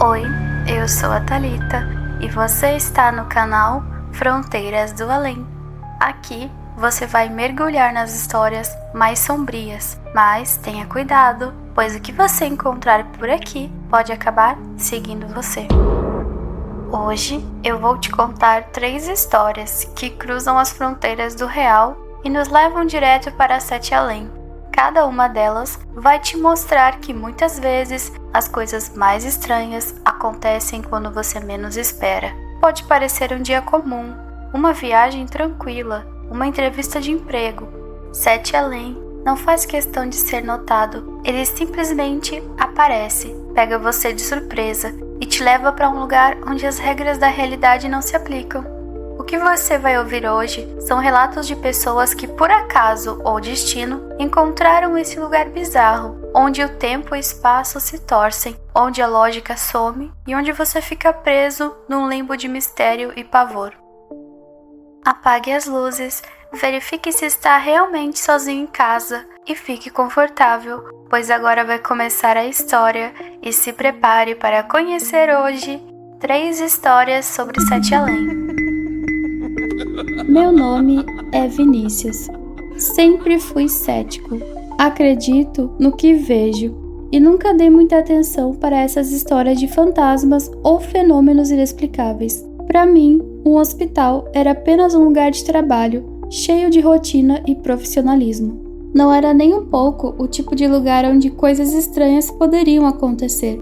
Oi, eu sou a Thalita e você está no canal Fronteiras do Além. Aqui você vai mergulhar nas histórias mais sombrias, mas tenha cuidado, pois o que você encontrar por aqui pode acabar seguindo você. Hoje eu vou te contar 3 histórias que cruzam as fronteiras do real e nos levam direto para Sete Além. Cada uma delas vai te mostrar que muitas vezes as coisas mais estranhas acontecem quando você menos espera. Pode parecer um dia comum, uma viagem tranquila, uma entrevista de emprego. Sete Além não faz questão de ser notado, ele simplesmente aparece, pega você de surpresa e te leva para um lugar onde as regras da realidade não se aplicam. O que você vai ouvir hoje são relatos de pessoas que, por acaso ou destino, encontraram esse lugar bizarro, onde o tempo e o espaço se torcem, onde a lógica some e onde você fica preso num limbo de mistério e pavor. Apague as luzes, verifique se está realmente sozinho em casa e fique confortável, pois agora vai começar a história e se prepare para conhecer hoje 3 histórias sobre Sete Além. Meu nome é Vinícius. Sempre fui cético. Acredito no que vejo e nunca dei muita atenção para essas histórias de fantasmas ou fenômenos inexplicáveis. Para mim, um hospital era apenas um lugar de trabalho, cheio de rotina e profissionalismo. Não era nem um pouco o tipo de lugar onde coisas estranhas poderiam acontecer.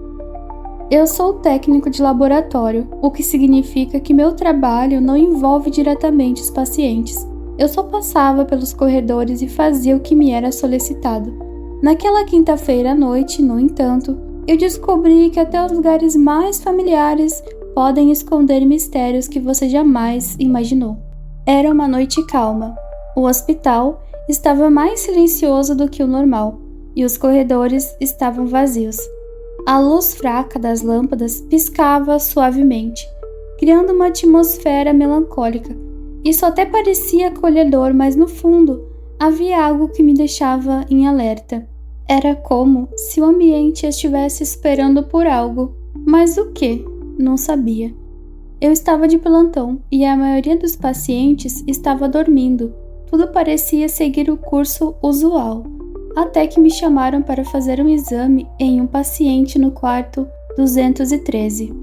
Eu sou técnico de laboratório, o que significa que meu trabalho não envolve diretamente os pacientes. Eu só passava pelos corredores e fazia o que me era solicitado. Naquela quinta-feira à noite, no entanto, eu descobri que até os lugares mais familiares podem esconder mistérios que você jamais imaginou. Era uma noite calma. O hospital estava mais silencioso do que o normal, e os corredores estavam vazios. A luz fraca das lâmpadas piscava suavemente, criando uma atmosfera melancólica. Isso até parecia acolhedor, mas no fundo havia algo que me deixava em alerta. Era como se o ambiente estivesse esperando por algo, mas o quê? Não sabia. Eu estava de plantão e a maioria dos pacientes estava dormindo. Tudo parecia seguir o curso usual. Até que me chamaram para fazer um exame em um paciente no quarto 213.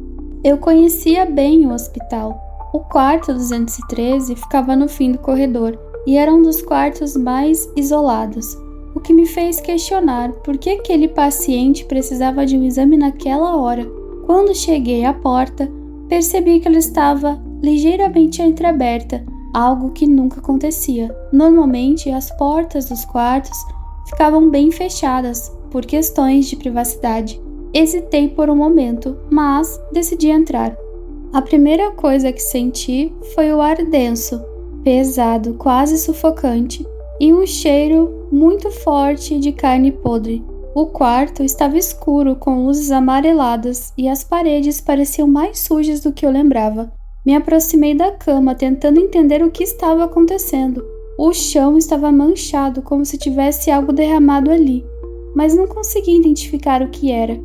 Eu conhecia bem o hospital. O quarto 213 ficava no fim do corredor e era um dos quartos mais isolados, o que me fez questionar por que aquele paciente precisava de um exame naquela hora. Quando cheguei à porta, percebi que ela estava ligeiramente entreaberta, algo que nunca acontecia. Normalmente, as portas dos quartos ficavam bem fechadas por questões de privacidade. Hesitei por um momento, mas decidi entrar. A primeira coisa que senti foi o ar denso, pesado, quase sufocante, e um cheiro muito forte de carne podre. O quarto estava escuro, com luzes amareladas, e as paredes pareciam mais sujas do que eu lembrava. Me aproximei da cama, tentando entender o que estava acontecendo. O chão estava manchado, como se tivesse algo derramado ali, mas não conseguia identificar o que era.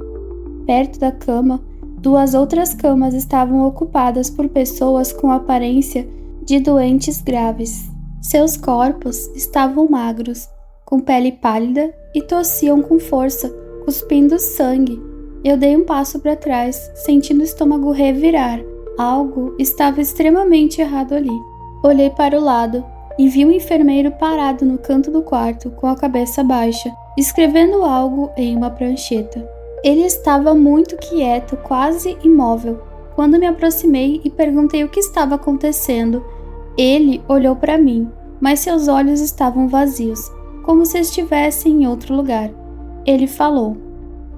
Perto da cama, 2 outras camas estavam ocupadas por pessoas com aparência de doentes graves. Seus corpos estavam magros, com pele pálida e tossiam com força, cuspindo sangue. Eu dei um passo para trás, sentindo o estômago revirar. Algo estava extremamente errado ali. Olhei para o lado e vi um enfermeiro parado no canto do quarto, com a cabeça baixa, escrevendo algo em uma prancheta. Ele estava muito quieto, quase imóvel. Quando me aproximei e perguntei o que estava acontecendo, ele olhou para mim, mas seus olhos estavam vazios, como se estivesse em outro lugar. Ele falou: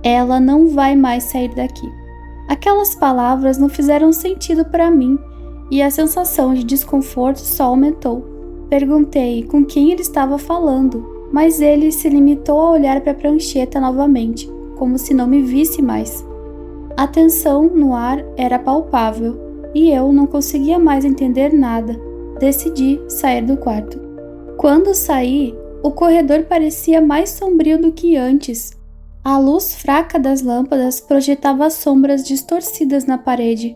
"Ela não vai mais sair daqui." Aquelas palavras não fizeram sentido para mim e a sensação de desconforto só aumentou. Perguntei com quem ele estava falando, mas ele se limitou a olhar para a prancheta novamente, como se não me visse mais. A tensão no ar era palpável e eu não conseguia mais entender nada. Decidi sair do quarto. Quando saí, o corredor parecia mais sombrio do que antes. A luz fraca das lâmpadas projetava sombras distorcidas na parede.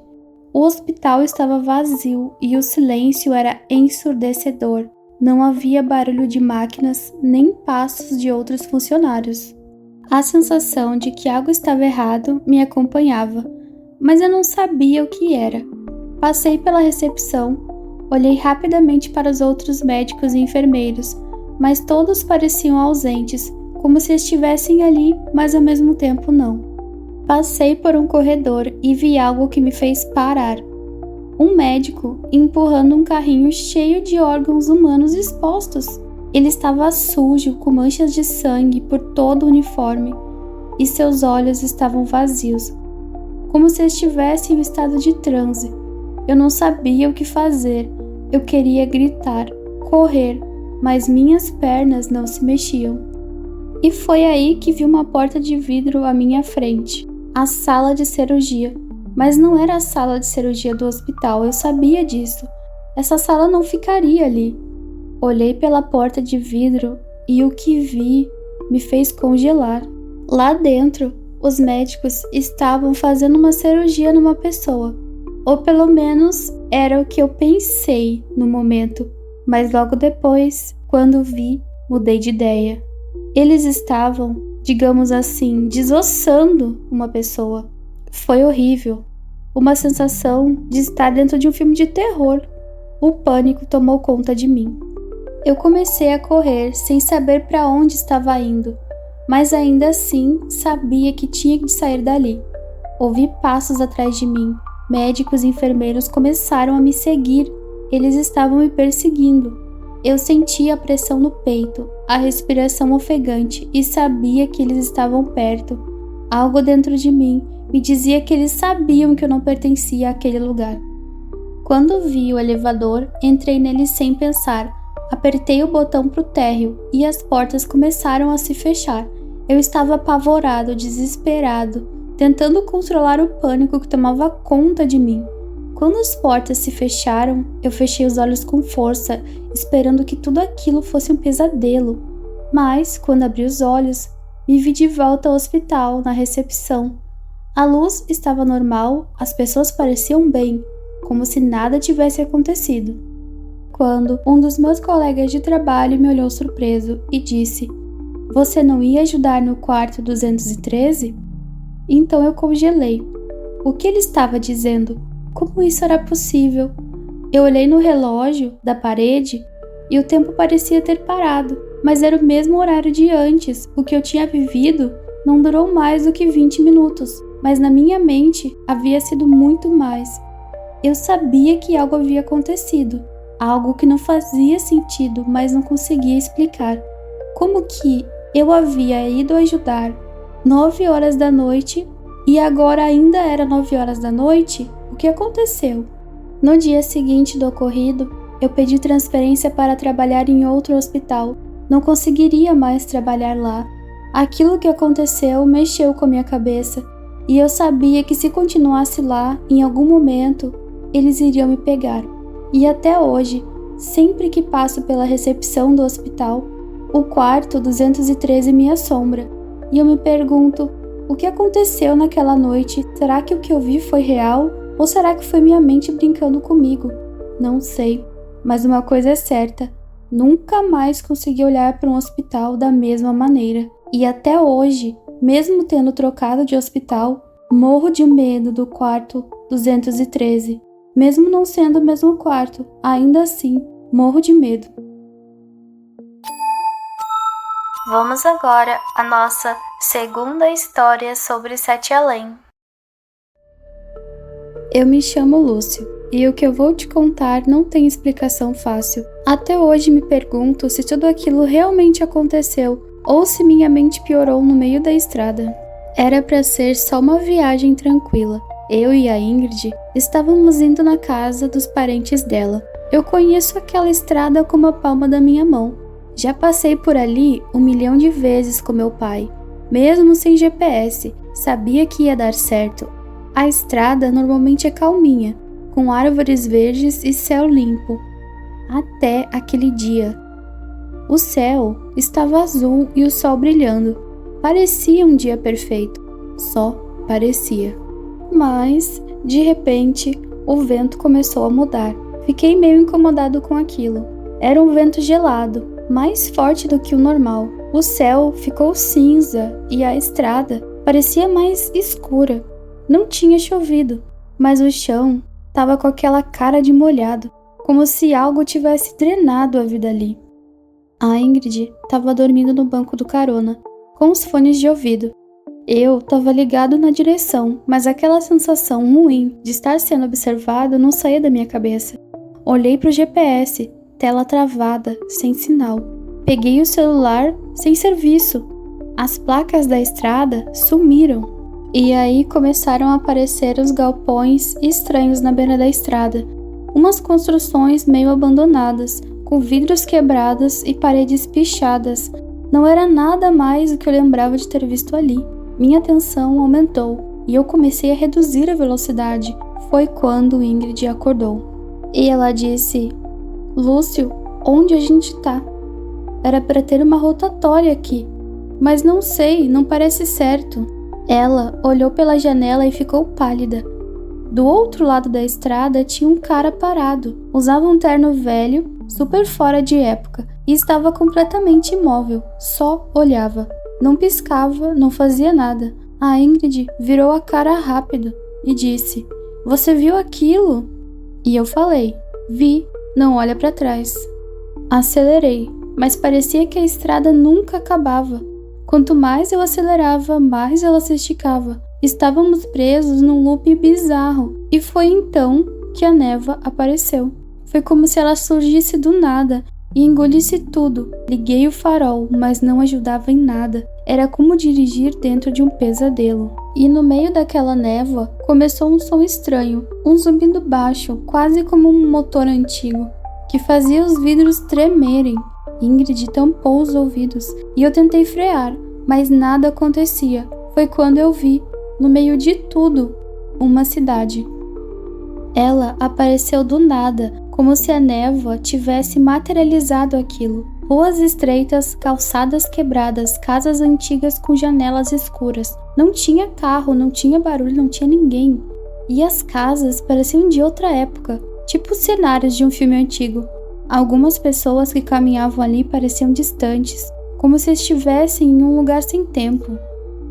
O hospital estava vazio e o silêncio era ensurdecedor. Não havia barulho de máquinas nem passos de outros funcionários. A sensação de que algo estava errado me acompanhava, mas eu não sabia o que era. Passei pela recepção, olhei rapidamente para os outros médicos e enfermeiros, mas todos pareciam ausentes, como se estivessem ali, mas ao mesmo tempo não. Passei por um corredor e vi algo que me fez parar. Um médico empurrando um carrinho cheio de órgãos humanos expostos. Ele estava sujo, com manchas de sangue por todo o uniforme, e seus olhos estavam vazios, como se estivesse em estado de transe. Eu não sabia o que fazer. Eu queria gritar, correr, mas minhas pernas não se mexiam. E foi aí que vi uma porta de vidro à minha frente. A sala de cirurgia. Mas não era a sala de cirurgia do hospital, eu sabia disso. Essa sala não ficaria ali. Olhei pela porta de vidro e o que vi me fez congelar. Lá dentro, os médicos estavam fazendo uma cirurgia numa pessoa. Ou pelo menos era o que eu pensei no momento. Mas logo depois, quando vi, mudei de ideia. Eles estavam, digamos assim, desossando uma pessoa. Foi horrível. Uma sensação de estar dentro de um filme de terror. O pânico tomou conta de mim. Eu comecei a correr sem saber para onde estava indo, mas ainda assim sabia que tinha de sair dali. Ouvi passos atrás de mim. Médicos e enfermeiros começaram a me seguir. Eles estavam me perseguindo. Eu sentia a pressão no peito, a respiração ofegante e sabia que eles estavam perto. Algo dentro de mim me dizia que eles sabiam que eu não pertencia àquele lugar. Quando vi o elevador, entrei nele sem pensar. Apertei o botão para o térreo e as portas começaram a se fechar. Eu estava apavorado, desesperado, tentando controlar o pânico que tomava conta de mim. Quando as portas se fecharam, eu fechei os olhos com força, esperando que tudo aquilo fosse um pesadelo. Mas, quando abri os olhos, me vi de volta ao hospital, na recepção. A luz estava normal, as pessoas pareciam bem, como se nada tivesse acontecido. Quando um dos meus colegas de trabalho me olhou surpreso e disse: "Você não ia ajudar no quarto 213?" Então eu congelei. O que ele estava dizendo? Como isso era possível? Eu olhei no relógio da parede e o tempo parecia ter parado, mas era o mesmo horário de antes. O que eu tinha vivido não durou mais do que 20 minutos, mas na minha mente havia sido muito mais. Eu sabia que algo havia acontecido. Algo que não fazia sentido, mas não conseguia explicar. Como que eu havia ido ajudar 9 horas da noite e agora ainda era 9 horas da noite? O que aconteceu? No dia seguinte do ocorrido, eu pedi transferência para trabalhar em outro hospital. Não conseguiria mais trabalhar lá. Aquilo que aconteceu mexeu com a minha cabeça e eu sabia que se continuasse lá, em algum momento, eles iriam me pegar. E até hoje, sempre que passo pela recepção do hospital, o quarto 213 me assombra. E eu me pergunto, o que aconteceu naquela noite? Será que o que eu vi foi real? Ou será que foi minha mente brincando comigo? Não sei, mas uma coisa é certa, nunca mais consegui olhar para um hospital da mesma maneira. E até hoje, mesmo tendo trocado de hospital, morro de medo do quarto 213. Mesmo não sendo o mesmo quarto, ainda assim, morro de medo. Vamos agora à nossa segunda história sobre Sete Além. Eu me chamo Lúcio, e o que eu vou te contar não tem explicação fácil. Até hoje me pergunto se tudo aquilo realmente aconteceu, ou se minha mente piorou no meio da estrada. Era para ser só uma viagem tranquila. Eu e a Ingrid estávamos indo na casa dos parentes dela. Eu conheço aquela estrada como a palma da minha mão. Já passei por ali 1 milhão de vezes com meu pai. Mesmo sem GPS, sabia que ia dar certo. A estrada normalmente é calminha, com árvores verdes e céu limpo. Até aquele dia. O céu estava azul e o sol brilhando. Parecia um dia perfeito, só parecia. Mas, de repente, o vento começou a mudar. Fiquei meio incomodado com aquilo. Era um vento gelado, mais forte do que o normal. O céu ficou cinza e a estrada parecia mais escura. Não tinha chovido, mas o chão estava com aquela cara de molhado, como se algo tivesse drenado a vida ali. A Ingrid estava dormindo no banco do carona, com os fones de ouvido. Eu estava ligado na direção, mas aquela sensação ruim de estar sendo observado não saía da minha cabeça. Olhei para o GPS, tela travada, sem sinal. Peguei o celular, sem serviço. As placas da estrada sumiram. E aí começaram a aparecer os galpões estranhos na beira da estrada. Umas construções meio abandonadas, com vidros quebrados e paredes pichadas. Não era nada mais do que eu lembrava de ter visto ali. Minha atenção aumentou e eu comecei a reduzir a velocidade. Foi quando Ingrid acordou. E ela disse: Lúcio, onde a gente tá? Era para ter uma rotatória aqui, mas não sei, não parece certo. Ela olhou pela janela e ficou pálida. Do outro lado da estrada tinha um cara parado. Usava um terno velho, super fora de época, e estava completamente imóvel. Só olhava. Não piscava, não fazia nada. A Ingrid virou a cara rápido e disse: Você viu aquilo? E eu falei: Vi, não olha para trás. Acelerei, mas parecia que a estrada nunca acabava. Quanto mais eu acelerava, mais ela se esticava. Estávamos presos num loop bizarro, e foi então que a névoa apareceu. Foi como se ela surgisse do nada e engolisse tudo. Liguei o farol, mas não ajudava em nada. Era como dirigir dentro de um pesadelo. E no meio daquela névoa começou um som estranho, um zumbido baixo, quase como um motor antigo, que fazia os vidros tremerem. Ingrid tampou os ouvidos e eu tentei frear, mas nada acontecia. Foi quando eu vi, no meio de tudo, uma cidade. Ela apareceu do nada, como se a névoa tivesse materializado aquilo. Ruas estreitas, calçadas quebradas, casas antigas com janelas escuras. Não tinha carro, não tinha barulho, não tinha ninguém. E as casas pareciam de outra época, tipo cenários de um filme antigo. Algumas pessoas que caminhavam ali pareciam distantes, como se estivessem em um lugar sem tempo.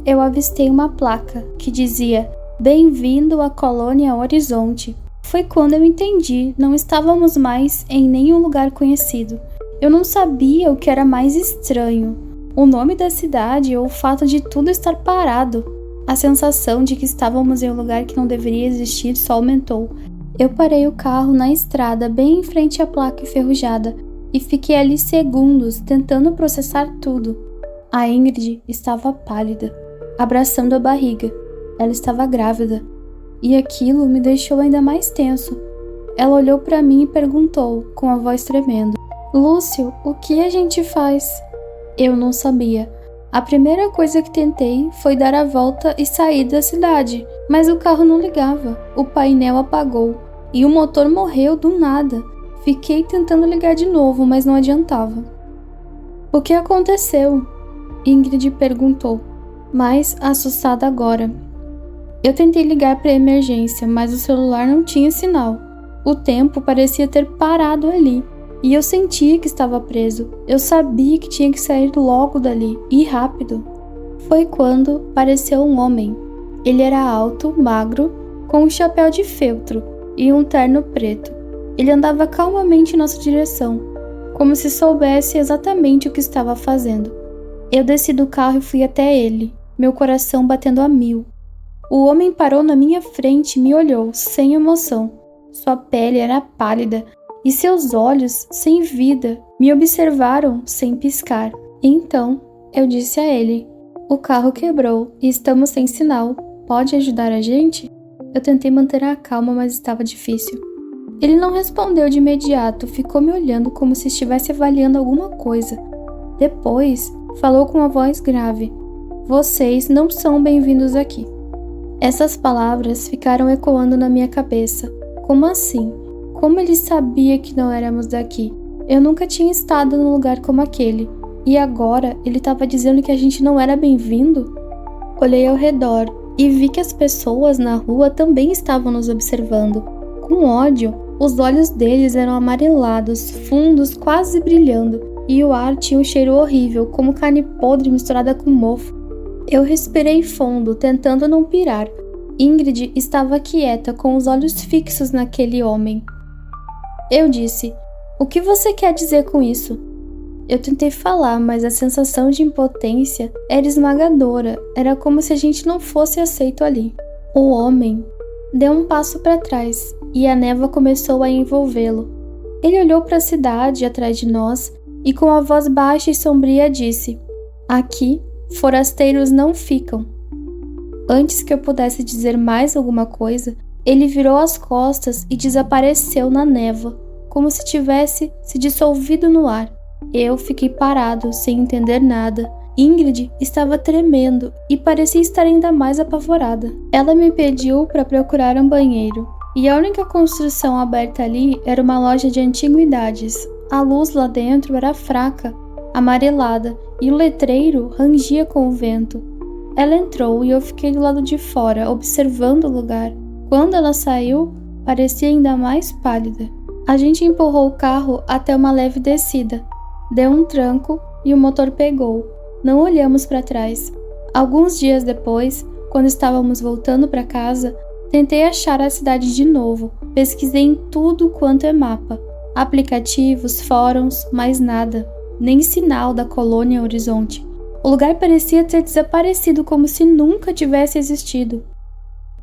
Eu avistei uma placa que dizia: Bem-vindo à Colônia Horizonte. Foi quando eu entendi, não estávamos mais em nenhum lugar conhecido. Eu não sabia o que era mais estranho, o nome da cidade ou o fato de tudo estar parado. A sensação de que estávamos em um lugar que não deveria existir só aumentou. Eu parei o carro na estrada bem em frente à placa enferrujada e fiquei ali segundos tentando processar tudo. A Ingrid estava pálida, abraçando a barriga. Ela estava grávida. E aquilo me deixou ainda mais tenso. Ela olhou para mim e perguntou, com a voz tremendo: Lúcio, o que a gente faz? Eu não sabia. A primeira coisa que tentei foi dar a volta e sair da cidade, mas o carro não ligava, o painel apagou e o motor morreu do nada. Fiquei tentando ligar de novo, mas não adiantava. O que aconteceu? Ingrid perguntou, mais assustada agora. Eu tentei ligar para a emergência, mas o celular não tinha sinal. O tempo parecia ter parado ali, e eu sentia que estava preso. Eu sabia que tinha que sair logo dali, e rápido. Foi quando apareceu um homem. Ele era alto, magro, com um chapéu de feltro e um terno preto. Ele andava calmamente em nossa direção, como se soubesse exatamente o que estava fazendo. Eu desci do carro e fui até ele, meu coração batendo a 1000. O homem parou na minha frente e me olhou, sem emoção. Sua pele era pálida e seus olhos, sem vida, me observaram sem piscar. Então, eu disse a ele: O carro quebrou e estamos sem sinal. Pode ajudar a gente? Eu tentei manter a calma, mas estava difícil. Ele não respondeu de imediato, ficou me olhando como se estivesse avaliando alguma coisa. Depois, falou com uma voz grave: Vocês não são bem-vindos aqui. Essas palavras ficaram ecoando na minha cabeça. Como assim? Como ele sabia que não éramos daqui? Eu nunca tinha estado num lugar como aquele. E agora ele estava dizendo que a gente não era bem-vindo? Olhei ao redor e vi que as pessoas na rua também estavam nos observando. Com ódio, os olhos deles eram amarelados, fundos, quase brilhando, e o ar tinha um cheiro horrível, como carne podre misturada com mofo. Eu respirei fundo, tentando não pirar. Ingrid estava quieta, com os olhos fixos naquele homem. Eu disse: "O que você quer dizer com isso?" Eu tentei falar, mas a sensação de impotência era esmagadora. Era como se a gente não fosse aceito ali. O homem deu um passo para trás e a névoa começou a envolvê-lo. Ele olhou para a cidade atrás de nós e com a voz baixa e sombria disse: "Aqui, forasteiros não ficam." Antes que eu pudesse dizer mais alguma coisa, ele virou as costas e desapareceu na névoa, como se tivesse se dissolvido no ar. Eu fiquei parado, sem entender nada. Ingrid estava tremendo e parecia estar ainda mais apavorada. Ela me pediu para procurar um banheiro, e a única construção aberta ali era uma loja de antiguidades. A luz lá dentro era fraca, amarelada, e o letreiro rangia com o vento. Ela entrou e eu fiquei do lado de fora, observando o lugar. Quando ela saiu, parecia ainda mais pálida. A gente empurrou o carro até uma leve descida. Deu um tranco e o motor pegou. Não olhamos para trás. Alguns dias depois, quando estávamos voltando para casa, tentei achar a cidade de novo. Pesquisei em tudo quanto é mapa. Aplicativos, fóruns, mais nada. Nem sinal da colônia Horizonte. O lugar parecia ter desaparecido, como se nunca tivesse existido.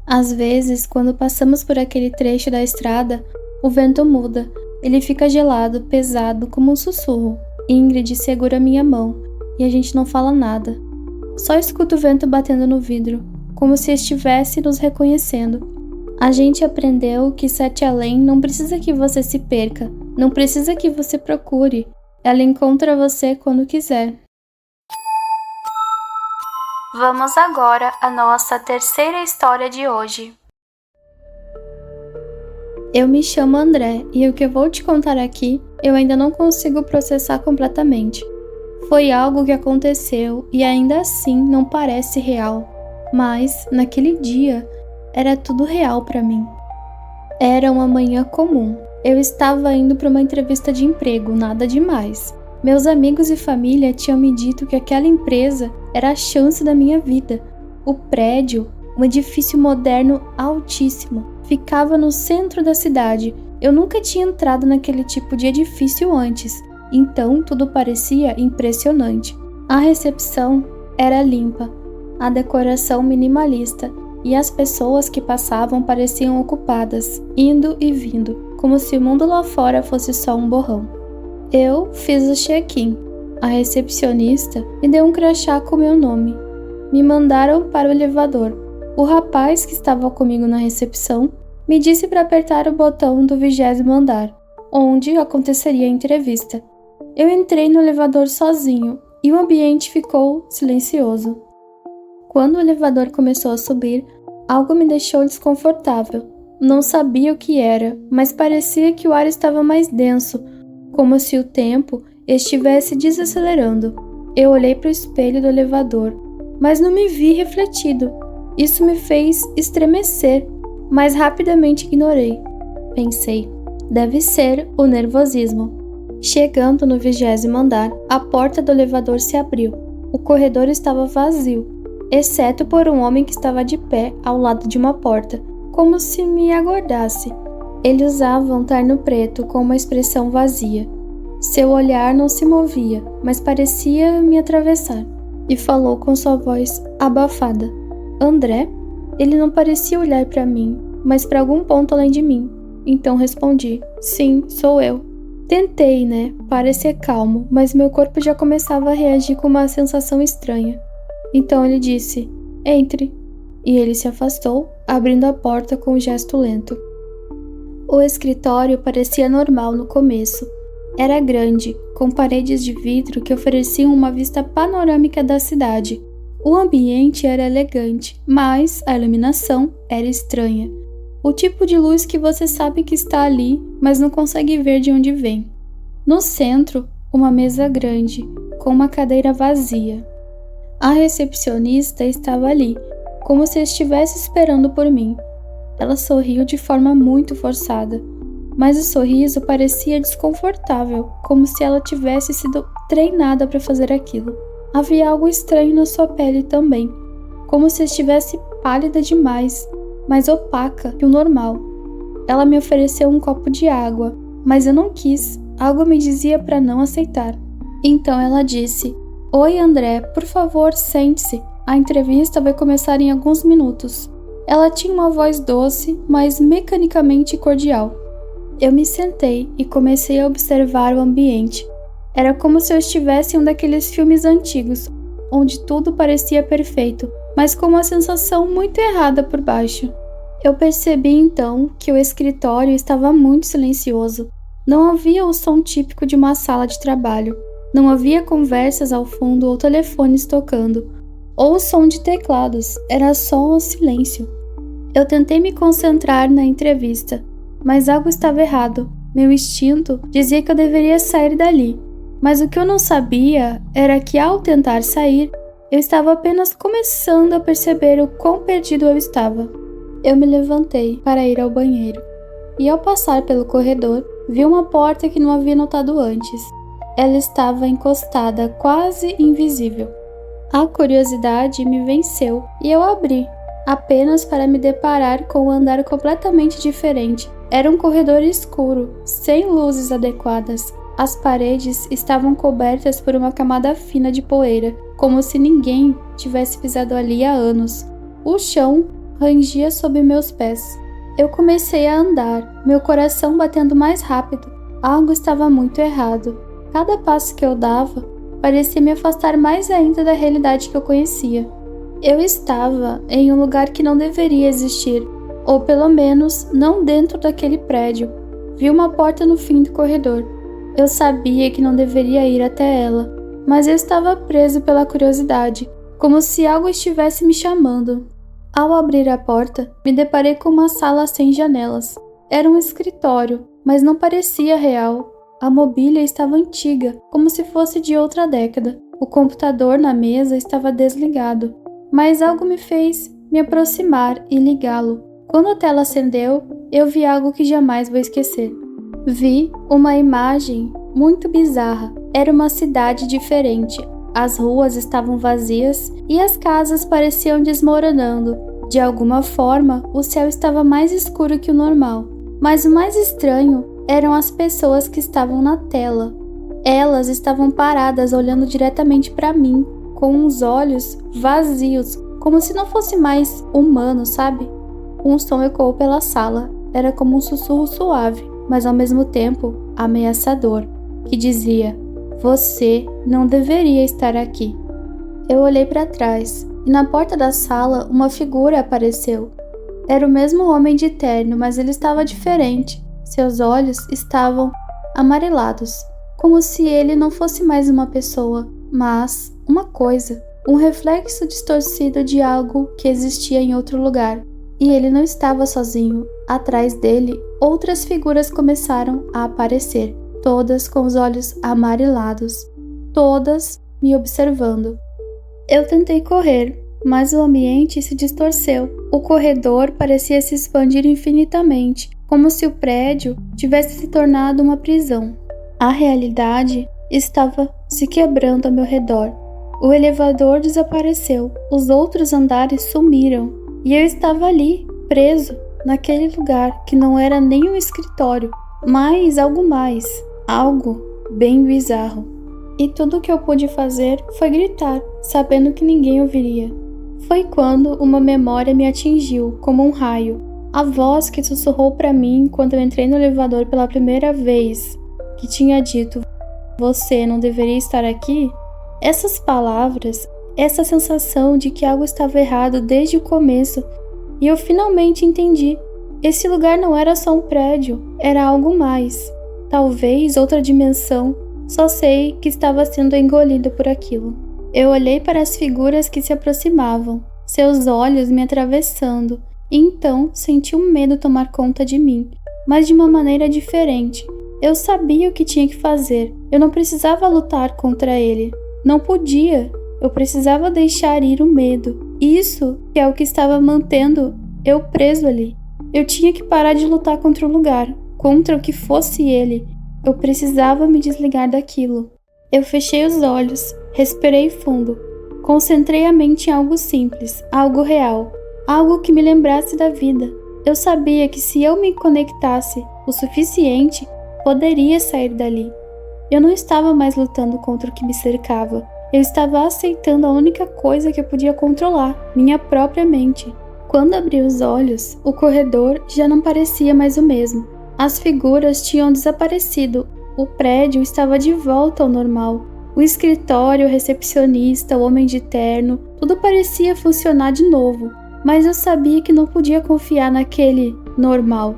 Às vezes, quando passamos por aquele trecho da estrada, o vento muda. Ele fica gelado, pesado, como um sussurro. Ingrid segura minha mão e a gente não fala nada. Só escuto o vento batendo no vidro, como se estivesse nos reconhecendo. A gente aprendeu que Sete Além não precisa que você se perca, não precisa que você procure. Ela encontra você quando quiser. Vamos agora à nossa terceira história de hoje. Eu me chamo André e o que eu vou te contar aqui eu ainda não consigo processar completamente. Foi algo que aconteceu e ainda assim não parece real, mas naquele dia era tudo real para mim. Era uma manhã comum. Eu estava indo para uma entrevista de emprego, nada demais. Meus amigos e família tinham me dito que aquela empresa era a chance da minha vida. O prédio, um edifício moderno altíssimo, ficava no centro da cidade. Eu nunca tinha entrado naquele tipo de edifício antes, então tudo parecia impressionante. A recepção era limpa, a decoração minimalista e as pessoas que passavam pareciam ocupadas, indo e vindo, como se o mundo lá fora fosse só um borrão. Eu fiz o check-in. A recepcionista me deu um crachá com meu nome. Me mandaram para o elevador. O rapaz que estava comigo na recepção me disse para apertar o botão do 20º andar, onde aconteceria a entrevista. Eu entrei no elevador sozinho e o ambiente ficou silencioso. Quando o elevador começou a subir, algo me deixou desconfortável. Não sabia o que era, mas parecia que o ar estava mais denso, como se o tempo estivesse desacelerando. Eu olhei para o espelho do elevador, mas não me vi refletido. Isso me fez estremecer, mas rapidamente ignorei. Pensei, deve ser o nervosismo. Chegando no 20º andar, a porta do elevador se abriu. O corredor estava vazio, exceto por um homem que estava de pé ao lado de uma porta, como se me aguardasse. Ele usava um terno preto com uma expressão vazia. Seu olhar não se movia, mas parecia me atravessar. E falou com sua voz abafada. André? Ele não parecia olhar para mim, mas para algum ponto além de mim. Então respondi, sim, sou eu. Tentei, parecer calmo, mas meu corpo já começava a reagir com uma sensação estranha. Então ele disse, entre. E ele se afastou, abrindo a porta com um gesto lento. O escritório parecia normal no começo. Era grande, com paredes de vidro que ofereciam uma vista panorâmica da cidade. O ambiente era elegante, mas a iluminação era estranha. O tipo de luz que você sabe que está ali, mas não consegue ver de onde vem. No centro, uma mesa grande, com uma cadeira vazia. A recepcionista estava ali, como se estivesse esperando por mim. Ela sorriu de forma muito forçada, mas o sorriso parecia desconfortável, como se ela tivesse sido treinada para fazer aquilo. Havia algo estranho na sua pele também, como se estivesse pálida demais, mais opaca que o normal. Ela me ofereceu um copo de água, mas eu não quis. Algo me dizia para não aceitar. Então ela disse: "Oi, André, por favor, sente-se. A entrevista vai começar em alguns minutos." Ela tinha uma voz doce, mas mecanicamente cordial. Eu me sentei e comecei a observar o ambiente. Era como se eu estivesse em um daqueles filmes antigos, onde tudo parecia perfeito, mas com uma sensação muito errada por baixo. Eu percebi então que o escritório estava muito silencioso. Não havia o som típico de uma sala de trabalho. Não havia conversas ao fundo ou telefones tocando, ou o som de teclados. Era só o silêncio. Eu tentei me concentrar na entrevista, mas algo estava errado. Meu instinto dizia que eu deveria sair dali, mas o que eu não sabia era que, ao tentar sair, eu estava apenas começando a perceber o quão perdido eu estava. Eu me levantei para ir ao banheiro, e ao passar pelo corredor, vi uma porta que não havia notado antes. Ela estava encostada, quase invisível. A curiosidade me venceu e eu abri, apenas para me deparar com um andar completamente diferente. Era um corredor escuro, sem luzes adequadas. As paredes estavam cobertas por uma camada fina de poeira, como se ninguém tivesse pisado ali há anos. O chão rangia sob meus pés. Eu comecei a andar, meu coração batendo mais rápido. Algo estava muito errado. Cada passo que eu dava parecia me afastar mais ainda da realidade que eu conhecia. Eu estava em um lugar que não deveria existir, ou pelo menos não dentro daquele prédio. Vi uma porta no fim do corredor. Eu sabia que não deveria ir até ela, mas eu estava preso pela curiosidade, como se algo estivesse me chamando. Ao abrir a porta, me deparei com uma sala sem janelas. Era um escritório, mas não parecia real. A mobília estava antiga, como se fosse de outra década. O computador na mesa estava desligado, mas algo me fez me aproximar e ligá-lo. Quando a tela acendeu, eu vi algo que jamais vou esquecer. Vi uma imagem muito bizarra. Era uma cidade diferente. As ruas estavam vazias e as casas pareciam desmoronando. De alguma forma, o céu estava mais escuro que o normal. Mas o mais estranho eram as pessoas que estavam na tela. Elas estavam paradas olhando diretamente para mim, com os olhos vazios, como se não fosse mais humano, sabe? Um som ecoou pela sala. Era como um sussurro suave, mas ao mesmo tempo ameaçador, que dizia: "Você não deveria estar aqui." Eu olhei para trás e na porta da sala uma figura apareceu. Era o mesmo homem de terno, mas ele estava diferente. Seus olhos estavam amarelados, como se ele não fosse mais uma pessoa, mas uma coisa, um reflexo distorcido de algo que existia em outro lugar. E ele não estava sozinho. Atrás dele, outras figuras começaram a aparecer, todas com os olhos amarelados, todas me observando. Eu tentei correr, mas o ambiente se distorceu. O corredor parecia se expandir infinitamente, como se o prédio tivesse se tornado uma prisão. A realidade estava se quebrando ao meu redor. O elevador desapareceu, os outros andares sumiram, e eu estava ali, preso, naquele lugar que não era nem um escritório, mas algo mais, algo bem bizarro. E tudo o que eu pude fazer foi gritar, sabendo que ninguém ouviria. Foi quando uma memória me atingiu, como um raio. A voz que sussurrou para mim quando eu entrei no elevador pela primeira vez, que tinha dito: "Você não deveria estar aqui?" Essas palavras, essa sensação de que algo estava errado desde o começo, e eu finalmente entendi. Esse lugar não era só um prédio, era algo mais. Talvez outra dimensão. Só sei que estava sendo engolido por aquilo. Eu olhei para as figuras que se aproximavam, seus olhos me atravessando, e então senti um medo tomar conta de mim, mas de uma maneira diferente. Eu sabia o que tinha que fazer. Eu não precisava lutar contra ele. Não podia. Eu precisava deixar ir o medo. Isso que é o que estava mantendo eu preso ali. Eu tinha que parar de lutar contra o lugar, contra o que fosse ele. Eu precisava me desligar daquilo. Eu fechei os olhos, respirei fundo. Concentrei a mente em algo simples, algo real, algo que me lembrasse da vida. Eu sabia que se eu me conectasse o suficiente, poderia sair dali. Eu não estava mais lutando contra o que me cercava. Eu estava aceitando a única coisa que eu podia controlar, minha própria mente. Quando abri os olhos, o corredor já não parecia mais o mesmo. As figuras tinham desaparecido. O prédio estava de volta ao normal. O escritório, o recepcionista, o homem de terno, tudo parecia funcionar de novo. Mas eu sabia que não podia confiar naquele normal.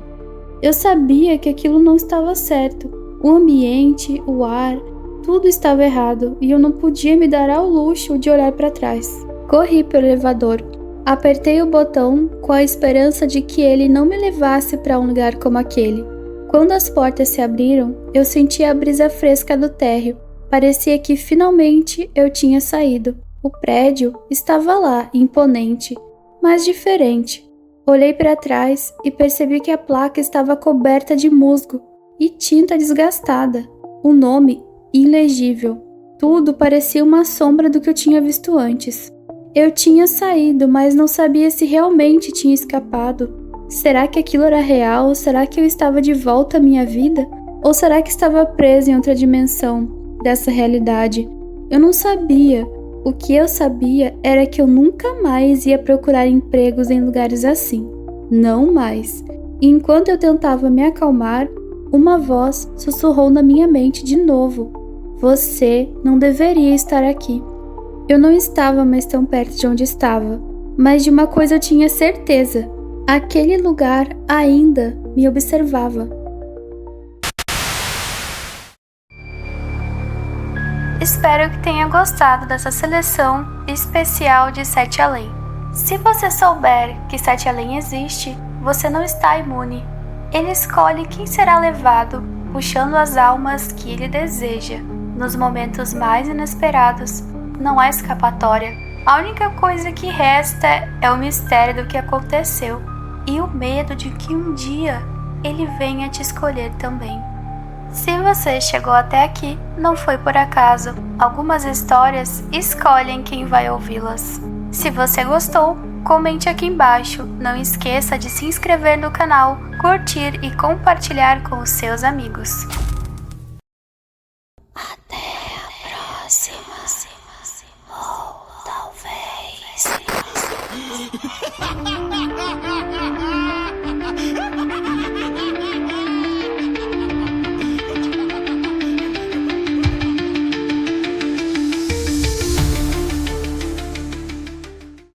Eu sabia que aquilo não estava certo. O ambiente, o ar, tudo estava errado e eu não podia me dar ao luxo de olhar para trás. Corri para o elevador. Apertei o botão com a esperança de que ele não me levasse para um lugar como aquele. Quando as portas se abriram, eu senti a brisa fresca do térreo. Parecia que finalmente eu tinha saído. O prédio estava lá, imponente, mas diferente. Olhei para trás e percebi que a placa estava coberta de musgo e tinta desgastada. O nome ilegível. Tudo parecia uma sombra do que eu tinha visto antes. Eu tinha saído, mas não sabia se realmente tinha escapado. Será que aquilo era real? Será que eu estava de volta à minha vida? Ou será que estava preso em outra dimensão dessa realidade? Eu não sabia. O que eu sabia era que eu nunca mais ia procurar empregos em lugares assim. Não mais. E enquanto eu tentava me acalmar, uma voz sussurrou na minha mente de novo. Você não deveria estar aqui. Eu não estava mais tão perto de onde estava, mas de uma coisa eu tinha certeza. Aquele lugar ainda me observava. Espero que tenha gostado dessa seleção especial de Sete Além. Se você souber que Sete Além existe, você não está imune. Ele escolhe quem será levado, puxando as almas que ele deseja. Nos momentos mais inesperados, não há escapatória. A única coisa que resta é o mistério do que aconteceu e o medo de que um dia ele venha te escolher também. Se você chegou até aqui, não foi por acaso. Algumas histórias escolhem quem vai ouvi-las. Se você gostou, comente aqui embaixo. Não esqueça de se inscrever no canal, curtir e compartilhar com os seus amigos. Até a próxima. Ou talvez...